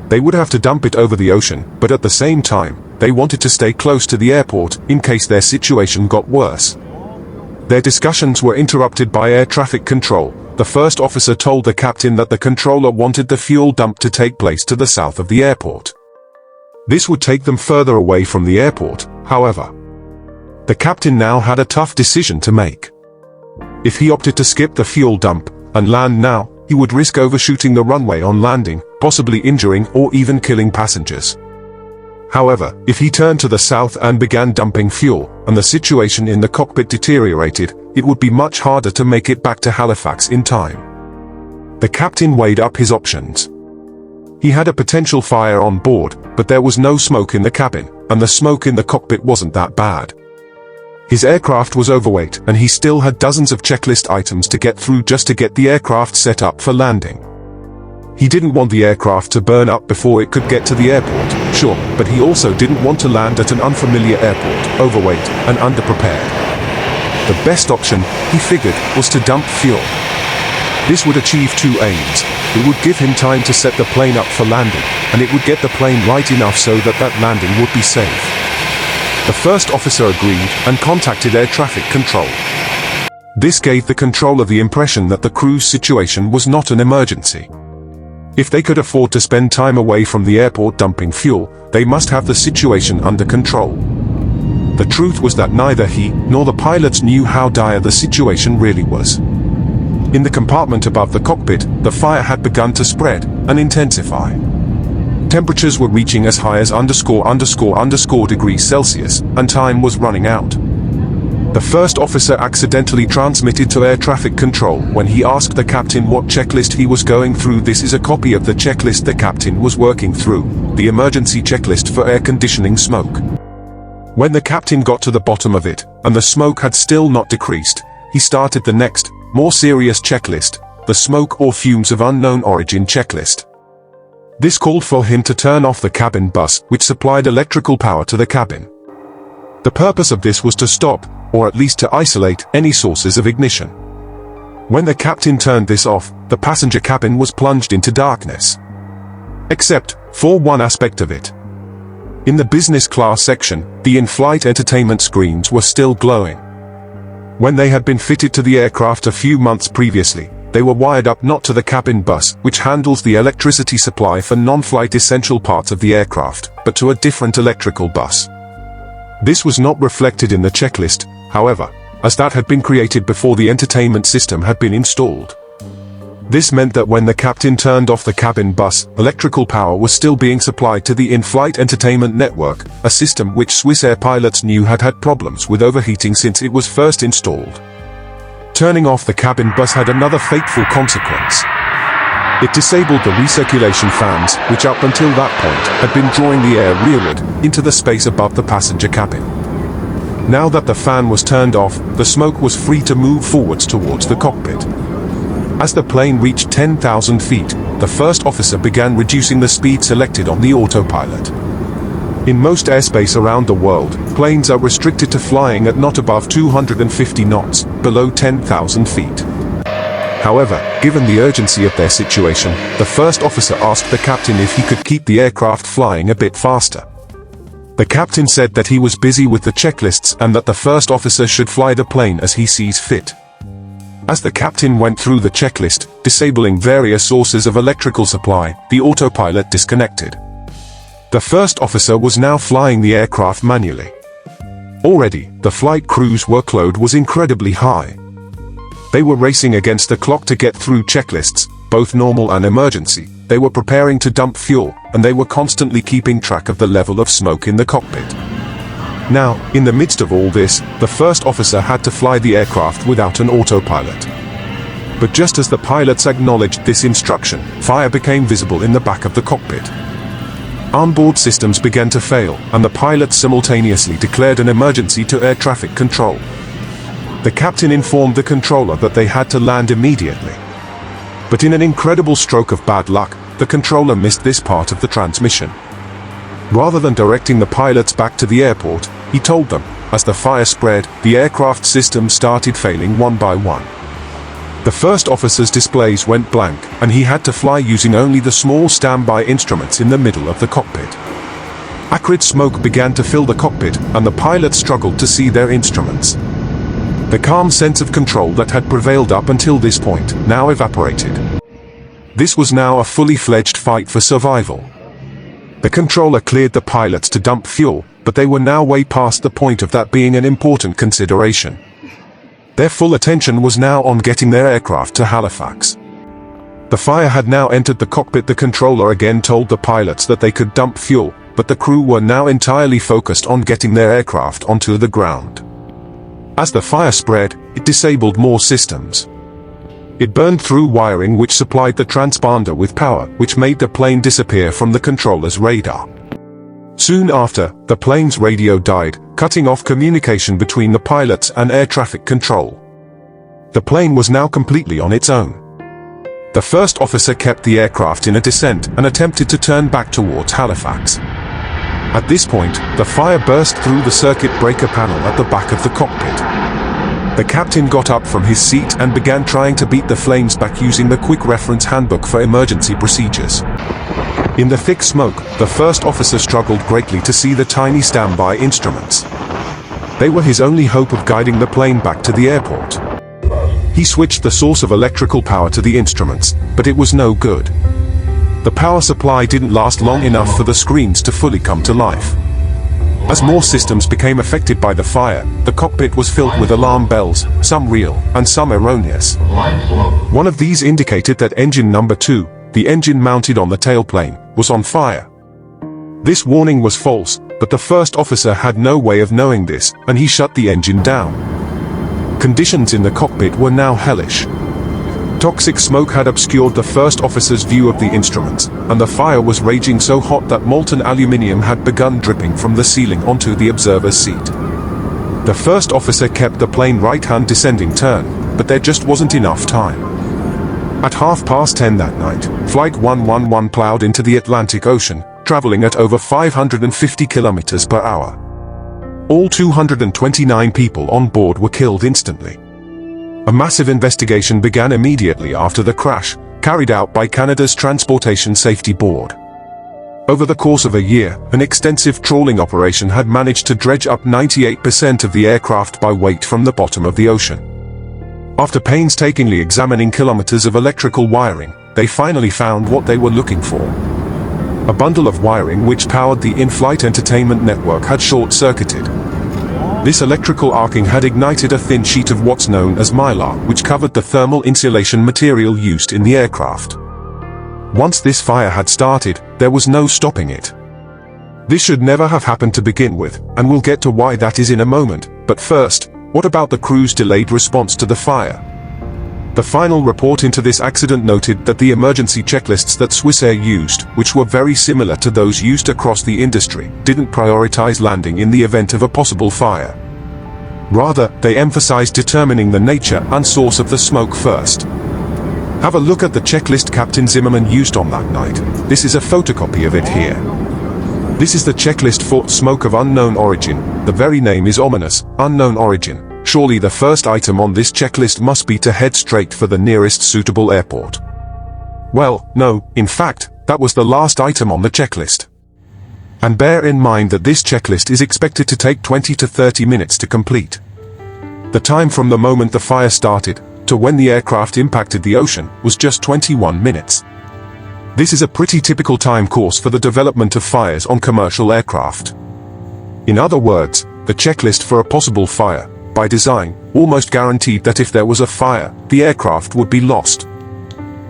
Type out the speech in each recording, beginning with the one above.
They would have to dump it over the ocean, but at the same time, they wanted to stay close to the airport in case their situation got worse. Their discussions were interrupted by air traffic control. The first officer told the captain that the controller wanted the fuel dump to take place to the south of the airport. This would take them further away from the airport, however. The captain now had a tough decision to make. If he opted to skip the fuel dump and land now, he would risk overshooting the runway on landing, possibly injuring or even killing passengers. However, if he turned to the south and began dumping fuel, and the situation in the cockpit deteriorated, it would be much harder to make it back to Halifax in time. The captain weighed up his options. He had a potential fire on board, but there was no smoke in the cabin, and the smoke in the cockpit wasn't that bad. His aircraft was overweight, and he still had dozens of checklist items to get through just to get the aircraft set up for landing. He didn't want the aircraft to burn up before it could get to the airport, sure, but he also didn't want to land at an unfamiliar airport, overweight and underprepared. The best option, he figured, was to dump fuel. This would achieve two aims. It would give him time to set the plane up for landing, and it would get the plane right enough so that landing would be safe. The first officer agreed and contacted air traffic control. This gave the controller the impression that the crew's situation was not an emergency. If they could afford to spend time away from the airport dumping fuel, they must have the situation under control. The truth was that neither he nor the pilots knew how dire the situation really was. In the compartment above the cockpit, the fire had begun to spread and intensify. Temperatures were reaching as high as ___ Celsius, and time was running out. The first officer accidentally transmitted to air traffic control when he asked the captain what checklist he was going through. This is a copy of the checklist the captain was working through, the emergency checklist for air conditioning smoke. When the captain got to the bottom of it, and the smoke had still not decreased, he started the next, more serious checklist, the smoke or fumes of unknown origin checklist. This called for him to turn off the cabin bus, which supplied electrical power to the cabin. The purpose of this was to stop, or at least to isolate, any sources of ignition. When the captain turned this off, the passenger cabin was plunged into darkness. Except for one aspect of it. In the business class section, the in-flight entertainment screens were still glowing. When they had been fitted to the aircraft a few months previously, they were wired up not to the cabin bus, which handles the electricity supply for non-flight essential parts of the aircraft, but to a different electrical bus. This was not reflected in the checklist, however, as that had been created before the entertainment system had been installed. This meant that when the captain turned off the cabin bus, electrical power was still being supplied to the in-flight entertainment network, a system which Swissair pilots knew had had problems with overheating since it was first installed. Turning off the cabin bus had another fateful consequence. It disabled the recirculation fans, which up until that point had been drawing the air rearward into the space above the passenger cabin. Now that the fan was turned off, the smoke was free to move forwards towards the cockpit. As the plane reached 10,000 feet, the first officer began reducing the speed selected on the autopilot. In most airspace around the world, planes are restricted to flying at not above 250 knots, below 10,000 feet. However, given the urgency of their situation, the first officer asked the captain if he could keep the aircraft flying a bit faster. The captain said that he was busy with the checklists and that the first officer should fly the plane as he sees fit. As the captain went through the checklist, disabling various sources of electrical supply, the autopilot disconnected. The first officer was now flying the aircraft manually. Already, the flight crew's workload was incredibly high. They were racing against the clock to get through checklists, both normal and emergency. They were preparing to dump fuel, and they were constantly keeping track of the level of smoke in the cockpit. Now, in the midst of all this, the first officer had to fly the aircraft without an autopilot. But just as the pilots acknowledged this instruction, fire became visible in the back of the cockpit. Onboard systems began to fail, and the pilots simultaneously declared an emergency to air traffic control. The captain informed the controller that they had to land immediately. But in an incredible stroke of bad luck, the controller missed this part of the transmission. Rather than directing the pilots back to the airport, he told them, as the fire spread, the aircraft system started failing one by one. The first officer's displays went blank, and he had to fly using only the small standby instruments in the middle of the cockpit. Acrid smoke began to fill the cockpit, and the pilots struggled to see their instruments. The calm sense of control that had prevailed up until this point now evaporated. This was now a fully fledged fight for survival. The controller cleared the pilots to dump fuel, but they were now way past the point of that being an important consideration. Their full attention was now on getting their aircraft to Halifax. The fire had now entered the cockpit. The controller again told the pilots that they could dump fuel, but the crew were now entirely focused on getting their aircraft onto the ground. As the fire spread, it disabled more systems. It burned through wiring which supplied the transponder with power, which made the plane disappear from the controller's radar. Soon after, the plane's radio died, cutting off communication between the pilots and air traffic control. The plane was now completely on its own. The first officer kept the aircraft in a descent and attempted to turn back towards Halifax. At this point, the fire burst through the circuit breaker panel at the back of the cockpit. The captain got up from his seat and began trying to beat the flames back using the quick reference handbook for emergency procedures. In the thick smoke, the first officer struggled greatly to see the tiny standby instruments. They were his only hope of guiding the plane back to the airport. He switched the source of electrical power to the instruments, but it was no good. The power supply didn't last long enough for the screens to fully come to life. As more systems became affected by the fire, the cockpit was filled with alarm bells, some real, and some erroneous. One of these indicated that engine number 2, the engine mounted on the tailplane, was on fire. This warning was false, but the first officer had no way of knowing this, and he shut the engine down. Conditions in the cockpit were now hellish. Toxic smoke had obscured the first officer's view of the instruments, and the fire was raging so hot that molten aluminium had begun dripping from the ceiling onto the observer's seat. The first officer kept the plane right-hand descending turn, but there just wasn't enough time. At 10:30 that night, Flight 111 plowed into the Atlantic Ocean, traveling at over 550 kilometers per hour. All 229 people on board were killed instantly. A massive investigation began immediately after the crash, carried out by Canada's Transportation Safety Board. Over the course of a year, an extensive trawling operation had managed to dredge up 98% of the aircraft by weight from the bottom of the ocean. After painstakingly examining kilometers of electrical wiring, they finally found what they were looking for. A bundle of wiring which powered the in-flight entertainment network had short-circuited. This electrical arcing had ignited a thin sheet of what's known as mylar, which covered the thermal insulation material used in the aircraft. Once this fire had started, there was no stopping it. This should never have happened to begin with, and we'll get to why that is in a moment, but first, what about the crew's delayed response to the fire? The final report into this accident noted that the emergency checklists that Swissair used, which were very similar to those used across the industry, didn't prioritize landing in the event of a possible fire. Rather, they emphasized determining the nature and source of the smoke first. Have a look at the checklist Captain Zimmerman used on that night. This is a photocopy of it here. This is the checklist for smoke of unknown origin. The very name is ominous, unknown origin. Surely the first item on this checklist must be to head straight for the nearest suitable airport. Well, no, in fact, that was the last item on the checklist. And bear in mind that this checklist is expected to take 20 to 30 minutes to complete. The time from the moment the fire started to when the aircraft impacted the ocean was just 21 minutes. This is a pretty typical time course for the development of fires on commercial aircraft. In other words, the checklist for a possible fire, by design, almost guaranteed that if there was a fire, the aircraft would be lost.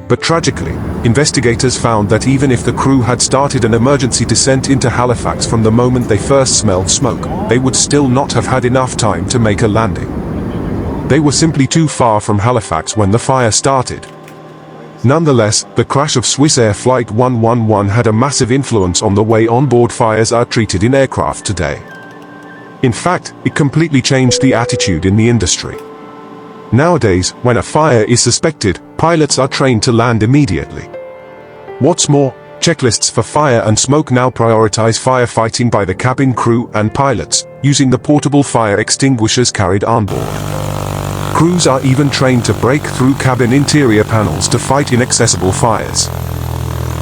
But tragically, investigators found that even if the crew had started an emergency descent into Halifax from the moment they first smelled smoke, they would still not have had enough time to make a landing. They were simply too far from Halifax when the fire started. Nonetheless, the crash of Swissair Flight 111 had a massive influence on the way onboard fires are treated in aircraft today. In fact, it completely changed the attitude in the industry. Nowadays, when a fire is suspected, pilots are trained to land immediately. What's more, checklists for fire and smoke now prioritize firefighting by the cabin crew and pilots, using the portable fire extinguishers carried on board. Crews are even trained to break through cabin interior panels to fight inaccessible fires.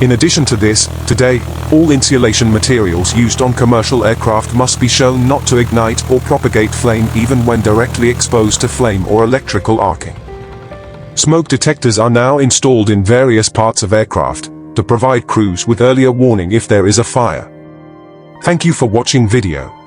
In addition to this, today, all insulation materials used on commercial aircraft must be shown not to ignite or propagate flame even when directly exposed to flame or electrical arcing. Smoke detectors are now installed in various parts of aircraft to provide crews with earlier warning if there is a fire. Thank you for watching video.